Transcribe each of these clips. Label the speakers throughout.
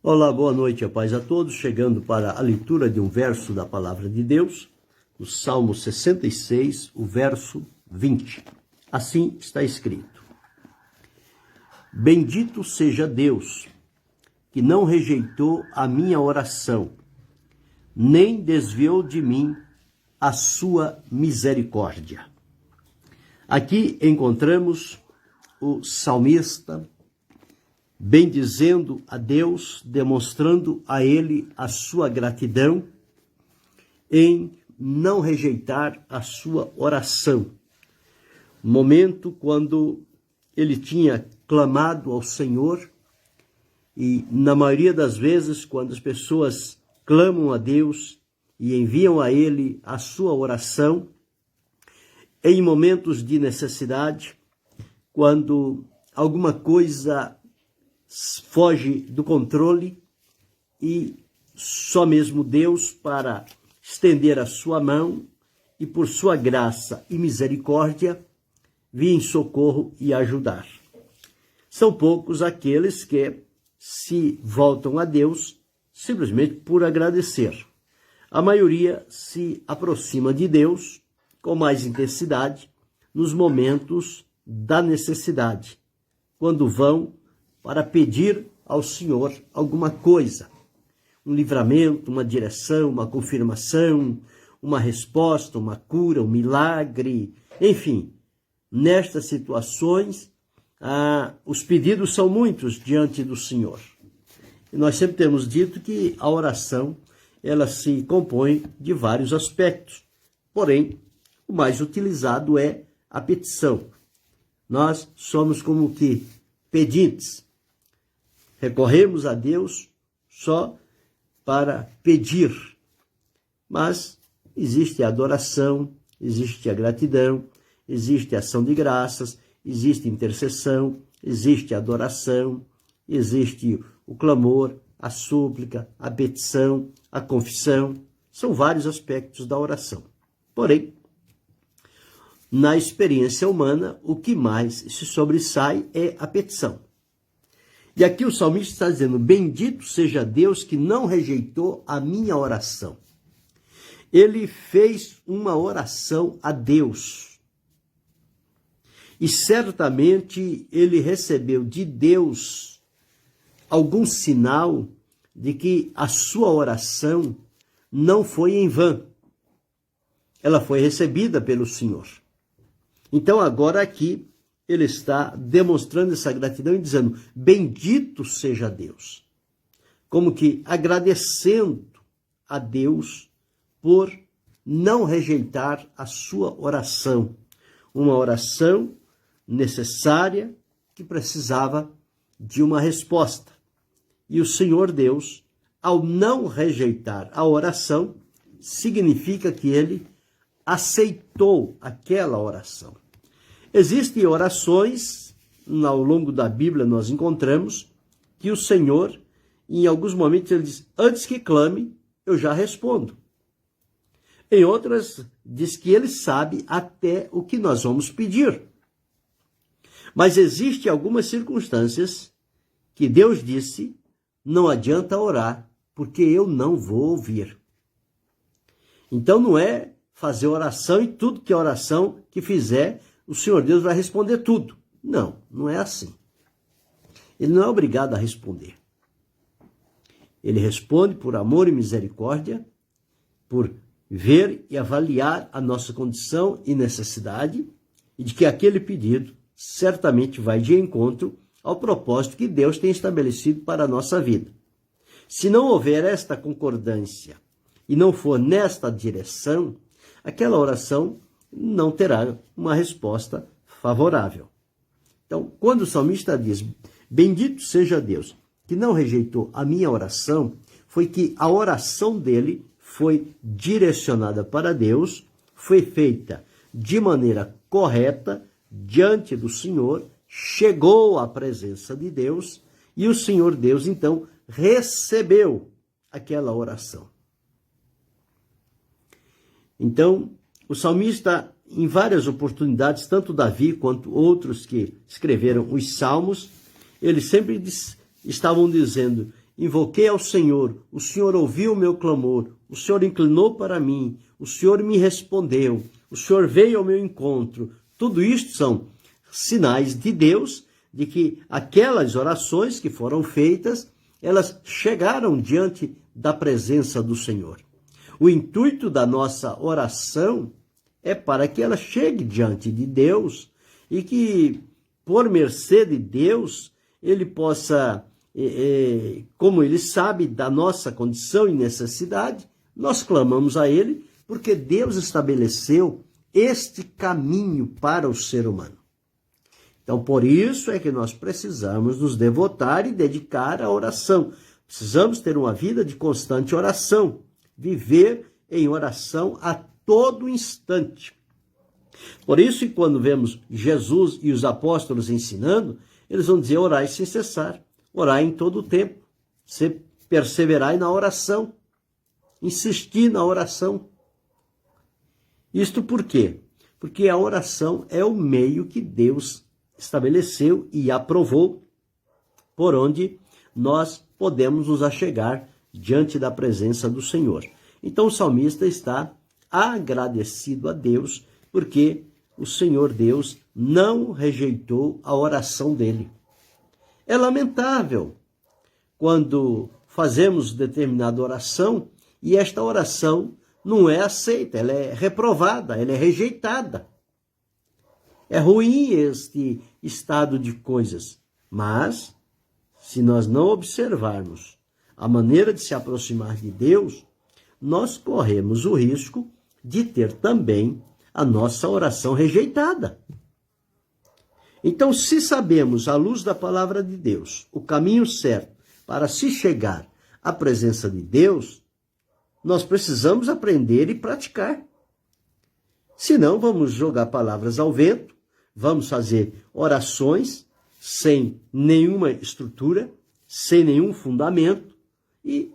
Speaker 1: Olá, boa noite, a paz a todos. Chegando para a leitura de um verso da Palavra de Deus, no Salmo 66, o verso 20. Assim está escrito: Bendito seja Deus, que não rejeitou a minha oração, nem desviou de mim a sua misericórdia. Aqui encontramos o salmista bendizendo a Deus, demonstrando a Ele a sua gratidão em não rejeitar a sua oração. Momento quando ele tinha clamado ao Senhor, e na maioria das vezes, quando as pessoas clamam a Deus e enviam a Ele a sua oração, em momentos de necessidade, quando alguma coisa foge do controle e só mesmo Deus, para estender a sua mão e por sua graça e misericórdia, vir em socorro e ajudar. São poucos aqueles que se voltam a Deus simplesmente por agradecer. A maioria se aproxima de Deus com mais intensidade nos momentos da necessidade, quando vão para pedir ao Senhor alguma coisa, um livramento, uma direção, uma confirmação, uma resposta, uma cura, um milagre, enfim. Nestas situações, os pedidos são muitos diante do Senhor. E nós sempre temos dito que a oração, ela se compõe de vários aspectos. Porém, o mais utilizado é a petição. Nós somos como que pedintes. Recorremos a Deus só para pedir. Mas existe a adoração, existe a gratidão, existe a ação de graças, existe intercessão, existe a adoração, existe o clamor, a súplica, a petição, a confissão. São vários aspectos da oração. Porém, na experiência humana, o que mais se sobressai é a petição. E aqui o salmista está dizendo: bendito seja Deus que não rejeitou a minha oração. Ele fez uma oração a Deus. E certamente ele recebeu de Deus algum sinal de que a sua oração não foi em vão. Ela foi recebida pelo Senhor. Então agora aqui ele está demonstrando essa gratidão e dizendo: bendito seja Deus. Como que agradecendo a Deus por não rejeitar a sua oração. Uma oração necessária que precisava de uma resposta. E o Senhor Deus, ao não rejeitar a oração, significa que ele aceitou aquela oração. Existem orações, ao longo da Bíblia nós encontramos, que o Senhor, em alguns momentos, ele diz: antes que clame, eu já respondo. Em outras, diz que ele sabe até o que nós vamos pedir. Mas existem algumas circunstâncias que Deus disse: não adianta orar, porque eu não vou ouvir. Então não é fazer oração e tudo que é oração que fizer, o Senhor Deus vai responder tudo. Não, não é assim. Ele não é obrigado a responder. Ele responde por amor e misericórdia, por ver e avaliar a nossa condição e necessidade, e de que aquele pedido certamente vai de encontro ao propósito que Deus tem estabelecido para a nossa vida. Se não houver esta concordância e não for nesta direção, aquela oração não terá uma resposta favorável. Então, quando o salmista diz: bendito seja Deus, que não rejeitou a minha oração, foi que a oração dele foi direcionada para Deus, foi feita de maneira correta diante do Senhor, chegou à presença de Deus e o Senhor Deus, então, recebeu aquela oração. Então, o salmista, em várias oportunidades, tanto Davi quanto outros que escreveram os salmos, eles sempre estavam dizendo: invoquei ao Senhor, o Senhor ouviu o meu clamor, o Senhor inclinou para mim, o Senhor me respondeu, o Senhor veio ao meu encontro. Tudo isto são sinais de Deus, de que aquelas orações que foram feitas, elas chegaram diante da presença do Senhor. O intuito da nossa oração é para que ela chegue diante de Deus e que, por mercê de Deus, Ele possa, como Ele sabe da nossa condição e necessidade, nós clamamos a Ele porque Deus estabeleceu este caminho para o ser humano. Então, por isso é que nós precisamos nos devotar e dedicar à oração. Precisamos ter uma vida de constante oração, viver em oração a todo instante. Por isso, quando vemos Jesus e os apóstolos ensinando, eles vão dizer: orai sem cessar, orai em todo o tempo, perseverai na oração, insistir na oração. Isto por quê? Porque a oração é o meio que Deus estabeleceu e aprovou, por onde nós podemos nos achegar diante da presença do Senhor. Então o salmista está agradecido a Deus, porque o Senhor Deus não rejeitou a oração dele. É lamentável quando fazemos determinada oração e esta oração não é aceita, ela é reprovada, ela é rejeitada. É ruim este estado de coisas, mas se nós não observarmos a maneira de se aproximar de Deus, nós corremos o risco de ter também a nossa oração rejeitada. Então, se sabemos, à luz da palavra de Deus, o caminho certo para se chegar à presença de Deus, nós precisamos aprender e praticar. Senão, vamos jogar palavras ao vento, vamos fazer orações sem nenhuma estrutura, sem nenhum fundamento, e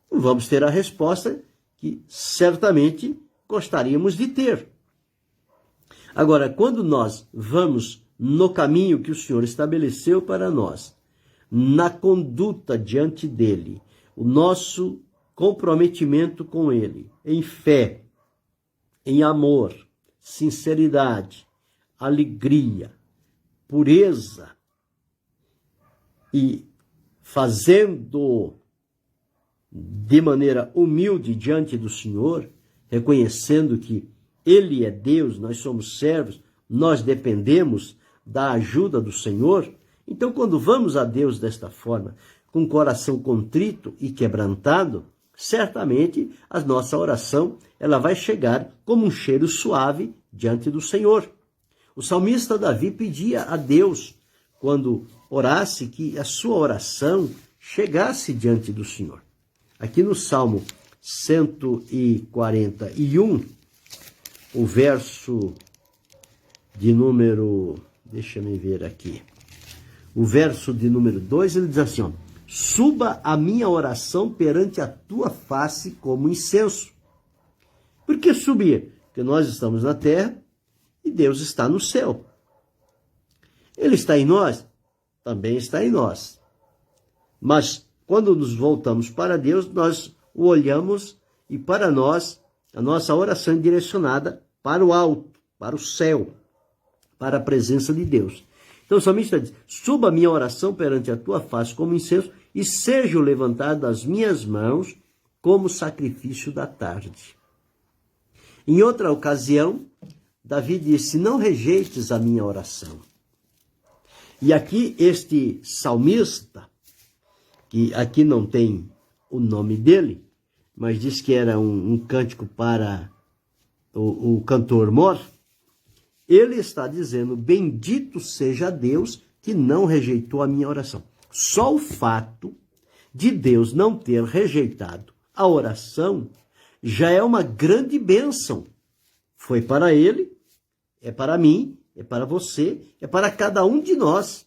Speaker 1: vamos ter a resposta que certamente gostaríamos de ter. Agora, quando nós vamos no caminho que o Senhor estabeleceu para nós, na conduta diante dele, o nosso comprometimento com ele, em fé, em amor, sinceridade, alegria, pureza, e fazendo de maneira humilde diante do Senhor, reconhecendo que Ele é Deus, nós somos servos, nós dependemos da ajuda do Senhor. Então, quando vamos a Deus desta forma, com o coração contrito e quebrantado, certamente a nossa oração ela vai chegar como um cheiro suave diante do Senhor. O salmista Davi pedia a Deus, quando orasse, que a sua oração chegasse diante do Senhor. Aqui no Salmo 141, o verso de número, deixa-me ver aqui, o verso de número 2, ele diz assim, ó, suba a minha oração perante a tua face como incenso. Por que subir? Porque nós estamos na terra e Deus está no céu. Ele está em nós? Também está em nós. Mas quando nos voltamos para Deus, nós o olhamos e para nós, a nossa oração é direcionada para o alto, para o céu, para a presença de Deus. Então o salmista diz, suba a minha oração perante a tua face como incenso e seja o levantar das minhas mãos como sacrifício da tarde. Em outra ocasião, Davi disse, não rejeites a minha oração. E aqui este salmista, que aqui não tem o nome dele, mas diz que era um cântico para o cantor mor, ele está dizendo, bendito seja Deus que não rejeitou a minha oração. Só o fato de Deus não ter rejeitado a oração já é uma grande bênção. Foi para ele, é para mim, é para você, é para cada um de nós.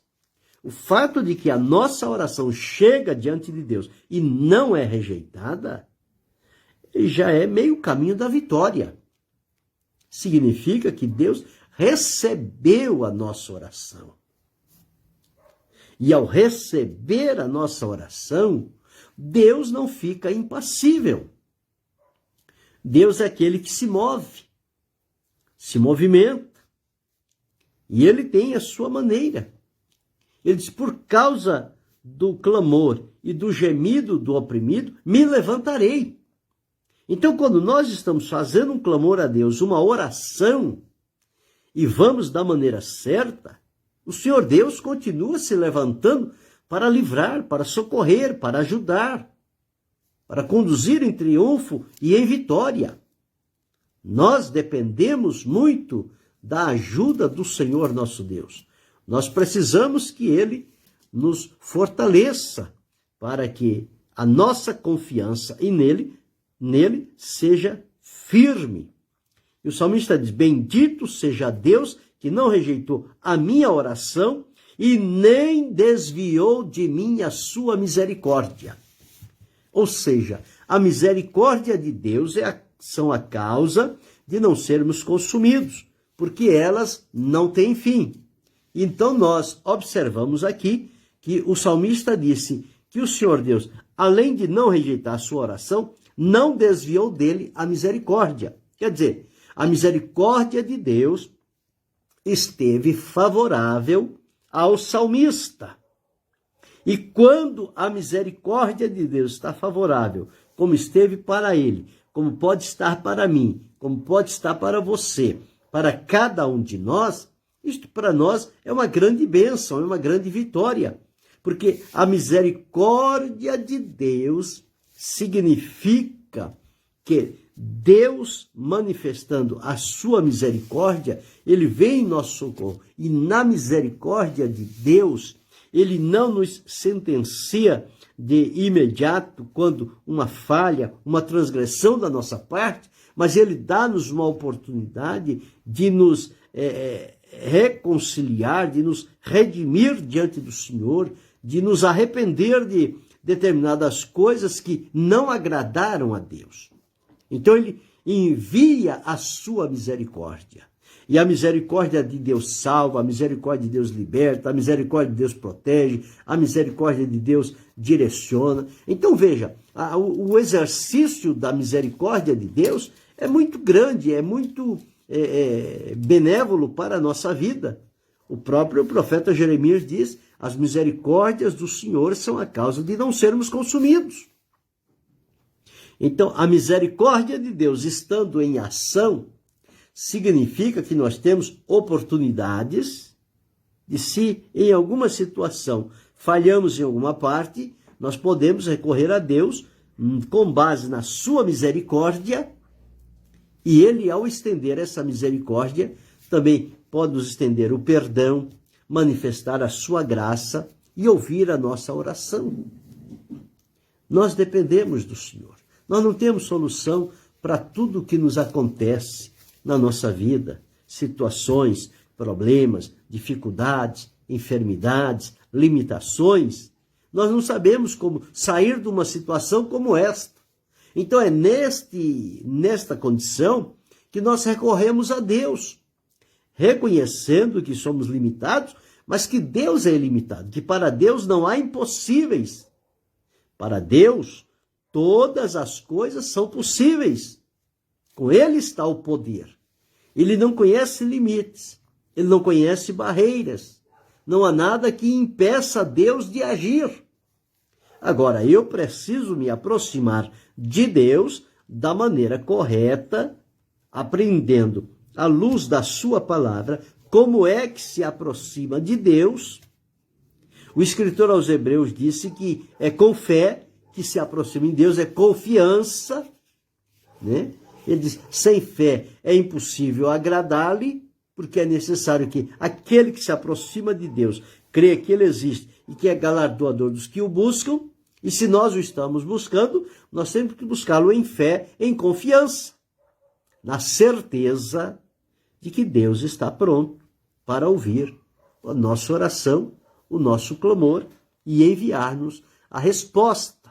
Speaker 1: O fato de que a nossa oração chega diante de Deus e não é rejeitada, já é meio caminho da vitória. Significa que Deus recebeu a nossa oração. E ao receber a nossa oração, Deus não fica impassível. Deus é aquele que se move, se movimenta. E ele tem a sua maneira. Ele diz, por causa do clamor e do gemido do oprimido, me levantarei. Então, quando nós estamos fazendo um clamor a Deus, uma oração, e vamos da maneira certa, o Senhor Deus continua se levantando para livrar, para socorrer, para ajudar, para conduzir em triunfo e em vitória. Nós dependemos muito da ajuda do Senhor nosso Deus. Nós precisamos que Ele nos fortaleça para que a nossa confiança nele seja firme. E o salmista diz, bendito seja Deus que não rejeitou a minha oração e nem desviou de mim a sua misericórdia. Ou seja, a misericórdia de Deus são a causa de não sermos consumidos, porque elas não têm fim. Então nós observamos aqui que o salmista disse que o Senhor Deus, além de não rejeitar a sua oração, não desviou dele a misericórdia. Quer dizer, a misericórdia de Deus esteve favorável ao salmista. E quando a misericórdia de Deus está favorável, como esteve para ele, como pode estar para mim, como pode estar para você, para cada um de nós, isto para nós é uma grande bênção, é uma grande vitória. Porque a misericórdia de Deus significa que Deus, manifestando a sua misericórdia, ele vem em nosso socorro. E na misericórdia de Deus, ele não nos sentencia de imediato quando uma falha, uma transgressão da nossa parte, mas ele dá-nos uma oportunidade de nos reconciliar, de nos redimir diante do Senhor, de nos arrepender de determinadas coisas que não agradaram a Deus. Então ele envia a sua misericórdia. E a misericórdia de Deus salva, a misericórdia de Deus liberta, a misericórdia de Deus protege, a misericórdia de Deus direciona. Então veja, o exercício da misericórdia de Deus é muito grande, é muito benévolo para a nossa vida. O próprio profeta Jeremias diz, as misericórdias do Senhor são a causa de não sermos consumidos. Então, a misericórdia de Deus estando em ação, significa que nós temos oportunidades de, se em alguma situação falhamos em alguma parte, nós podemos recorrer a Deus com base na sua misericórdia, e ele, ao estender essa misericórdia, também pode nos estender o perdão, manifestar a sua graça e ouvir a nossa oração. Nós dependemos do Senhor. Nós não temos solução para tudo o que nos acontece na nossa vida, situações, problemas, dificuldades, enfermidades, limitações. Nós não sabemos como sair de uma situação como esta. Então é nesta condição que nós recorremos a Deus, reconhecendo que somos limitados, mas que Deus é ilimitado, que para Deus não há impossíveis. Para Deus, todas as coisas são possíveis. Com Ele está o poder. Ele não conhece limites, ele não conhece barreiras. Não há nada que impeça Deus de agir. Agora, eu preciso me aproximar de Deus da maneira correta, aprendendo à luz da sua palavra como é que se aproxima de Deus. O escritor aos Hebreus disse que é com fé que se aproxima de Deus, é confiança, né? Ele diz, sem fé é impossível agradar-lhe, porque é necessário que aquele que se aproxima de Deus crê que ele existe e que é galardoador dos que o buscam, e se nós o estamos buscando, nós temos que buscá-lo em fé, em confiança, na certeza de que Deus está pronto para ouvir a nossa oração, o nosso clamor e enviar-nos a resposta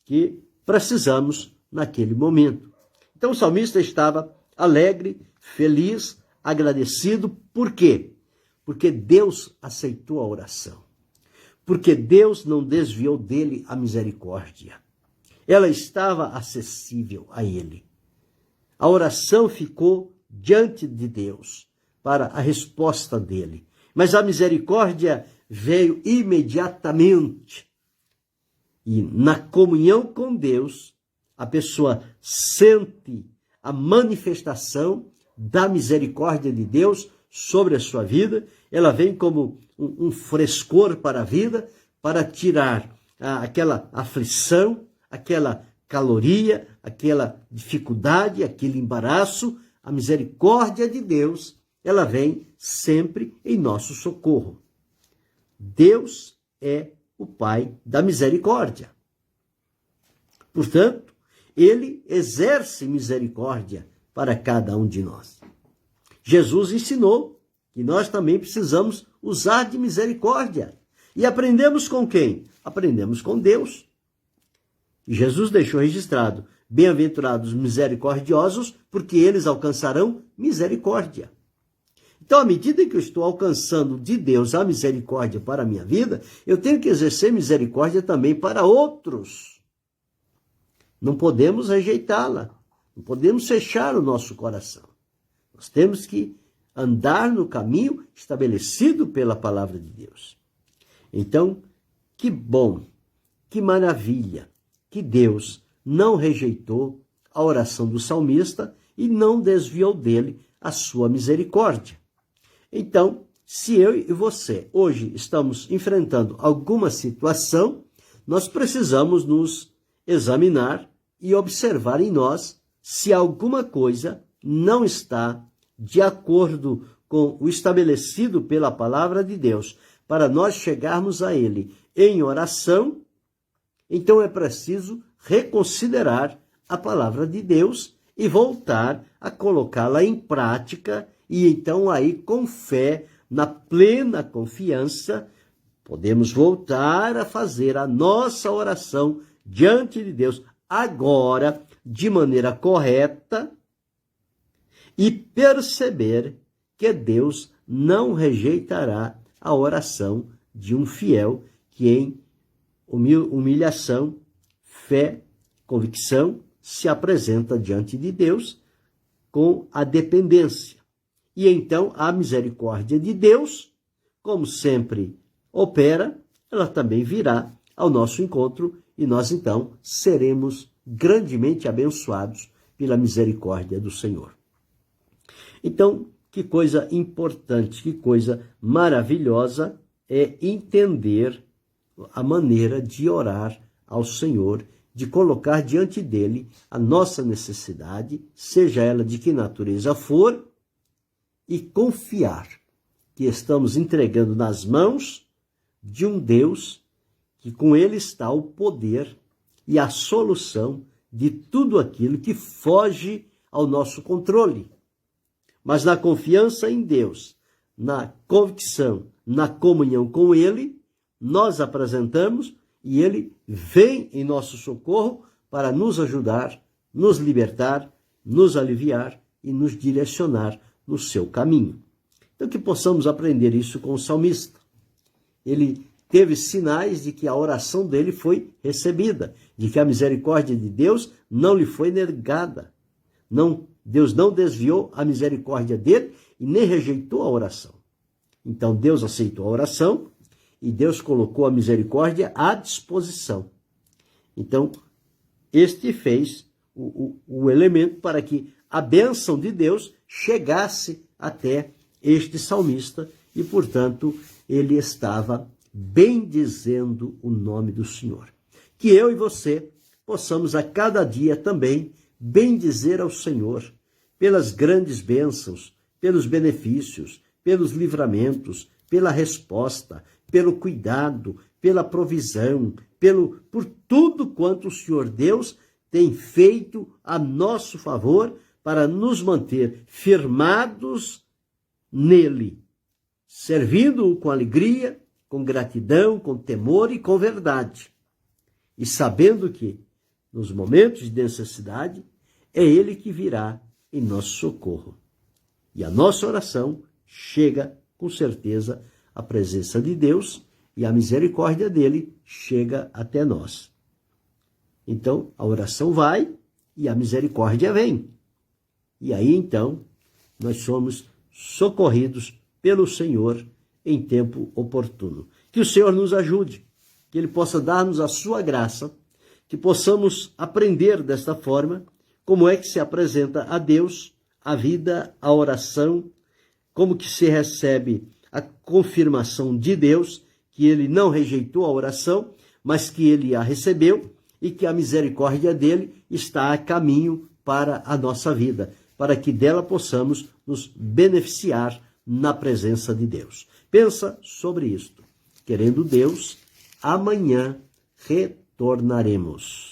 Speaker 1: que precisamos naquele momento. Então o salmista estava alegre, feliz, agradecido. Por quê? Porque Deus aceitou a oração. porque Deus não desviou dele a misericórdia. Ela estava acessível a ele. A oração ficou diante de Deus para a resposta dele. Mas a misericórdia veio imediatamente. E na comunhão com Deus, a pessoa sente a manifestação da misericórdia de Deus sobre a sua vida. Ela vem como um frescor para a vida, para tirar aquela aflição, aquela caloria, aquela dificuldade, aquele embaraço. A misericórdia de Deus, ela vem sempre em nosso socorro. Deus é o Pai da misericórdia. Portanto, ele exerce misericórdia para cada um de nós. Jesus ensinou que nós também precisamos usar de misericórdia. E aprendemos com quem? Aprendemos com Deus. E Jesus deixou registrado: bem-aventurados misericordiosos, porque eles alcançarão misericórdia. Então, à medida que eu estou alcançando de Deus a misericórdia para a minha vida, eu tenho que exercer misericórdia também para outros. Não podemos rejeitá-la. Não podemos fechar o nosso coração. Nós temos que andar no caminho estabelecido pela palavra de Deus. Então, que bom, que maravilha, que Deus não rejeitou a oração do salmista e não desviou dele a sua misericórdia. Então, se eu e você hoje estamos enfrentando alguma situação, nós precisamos nos examinar e observar em nós se alguma coisa não está de acordo com o estabelecido pela palavra de Deus, para nós chegarmos a Ele em oração. Então é preciso reconsiderar a palavra de Deus e voltar a colocá-la em prática, e então aí com fé, na plena confiança, podemos voltar a fazer a nossa oração diante de Deus, agora, de maneira correta, e perceber que Deus não rejeitará a oração de um fiel que em humilhação, fé, convicção, se apresenta diante de Deus com a dependência. E então a misericórdia de Deus, como sempre opera, ela também virá ao nosso encontro e nós então seremos grandemente abençoados pela misericórdia do Senhor. Então, que coisa importante, que coisa maravilhosa é entender a maneira de orar ao Senhor, de colocar diante dele a nossa necessidade, seja ela de que natureza for, e confiar que estamos entregando nas mãos de um Deus que com ele está o poder e a solução de tudo aquilo que foge ao nosso controle. Mas na confiança em Deus, na convicção, na comunhão com ele, nós apresentamos e ele vem em nosso socorro para nos ajudar, nos libertar, nos aliviar e nos direcionar no seu caminho. Então que possamos aprender isso com o salmista. Ele teve sinais de que a oração dele foi recebida, de que a misericórdia de Deus não lhe foi negada. Deus não desviou a misericórdia dele e nem rejeitou a oração. Então Deus aceitou a oração e Deus colocou a misericórdia à disposição. Então, este fez o elemento para que a bênção de Deus chegasse até este salmista e, portanto, ele estava bendizendo o nome do Senhor. Que eu e você possamos a cada dia também bendizer ao Senhor pelas grandes bênçãos, pelos benefícios, pelos livramentos, pela resposta, pelo cuidado, pela provisão, por tudo quanto o Senhor Deus tem feito a nosso favor para nos manter firmados nele, servindo-o com alegria, com gratidão, com temor e com verdade. E sabendo que, nos momentos de necessidade, é ele que virá em nosso socorro. E a nossa oração chega, com certeza, à presença de Deus e a misericórdia dele chega até nós. Então, a oração vai e a misericórdia vem. E aí, então, nós somos socorridos pelo Senhor em tempo oportuno. Que o Senhor nos ajude, que Ele possa dar-nos a sua graça, que possamos aprender desta forma como é que se apresenta a Deus a vida, a oração, como que se recebe a confirmação de Deus, que Ele não rejeitou a oração, mas que Ele a recebeu e que a misericórdia dele está a caminho para a nossa vida, para que dela possamos nos beneficiar na presença de Deus. Pensa sobre isto. Querendo Deus, amanhã retornaremos.